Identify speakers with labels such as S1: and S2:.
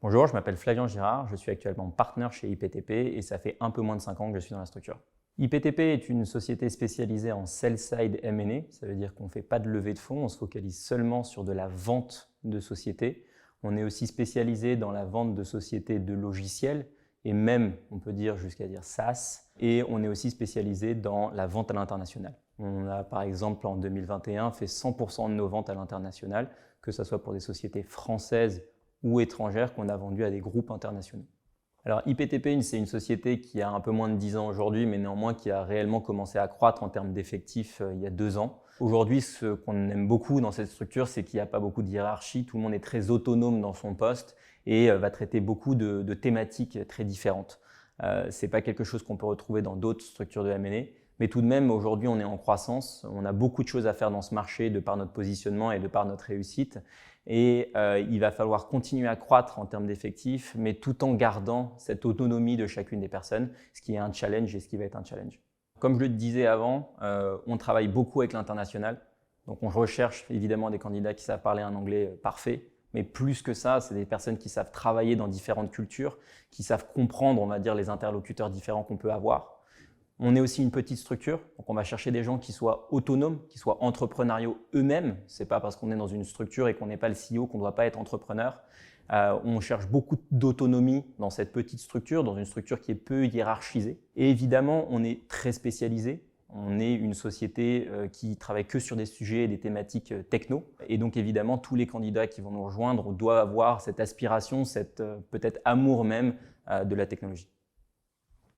S1: Bonjour, je m'appelle Flavien Girard, je suis actuellement partenaire chez IPTP et ça fait un peu moins de 5 ans que je suis dans la structure. IPTP est une société spécialisée en sell-side M&A, ça veut dire qu'on ne fait pas de levée de fonds, on se focalise seulement sur de la vente de sociétés. On est aussi spécialisé dans la vente de sociétés de logiciels et même, on peut dire jusqu'à dire SaaS, et on est aussi spécialisé dans la vente à l'international. On a par exemple en 2021 fait 100% de nos ventes à l'international, que ce soit pour des sociétés françaises ou étrangères qu'on a vendues à des groupes internationaux. Alors IPTP, c'est une société qui a un peu moins de 10 ans aujourd'hui, mais néanmoins qui a réellement commencé à croître en termes d'effectifs il y a 2 ans. Aujourd'hui, ce qu'on aime beaucoup dans cette structure, c'est qu'il n'y a pas beaucoup de hiérarchie, tout le monde est très autonome dans son poste et va traiter beaucoup de thématiques très différentes. Ce n'est pas quelque chose qu'on peut retrouver dans d'autres structures de M&A, mais tout de même, aujourd'hui, on est en croissance. On a beaucoup de choses à faire dans ce marché de par notre positionnement et de par notre réussite. Et il va falloir continuer à croître en termes d'effectifs, mais tout en gardant cette autonomie de chacune des personnes, ce qui est un challenge et ce qui va être un challenge. Comme je le disais avant, on travaille beaucoup avec l'international. Donc on recherche évidemment des candidats qui savent parler un anglais parfait. Mais plus que ça, c'est des personnes qui savent travailler dans différentes cultures, qui savent comprendre, on va dire, les interlocuteurs différents qu'on peut avoir. On est aussi une petite structure, donc on va chercher des gens qui soient autonomes, qui soient entrepreneuriaux eux-mêmes. Ce n'est pas parce qu'on est dans une structure et qu'on n'est pas le CEO qu'on ne doit pas être entrepreneur. On cherche beaucoup d'autonomie dans cette petite structure, dans une structure qui est peu hiérarchisée. Et évidemment, on est très spécialisé. On est une société qui travaille que sur des sujets et des thématiques techno. Et donc évidemment, tous les candidats qui vont nous rejoindre doivent avoir cette aspiration, cette peut-être amour même de la technologie.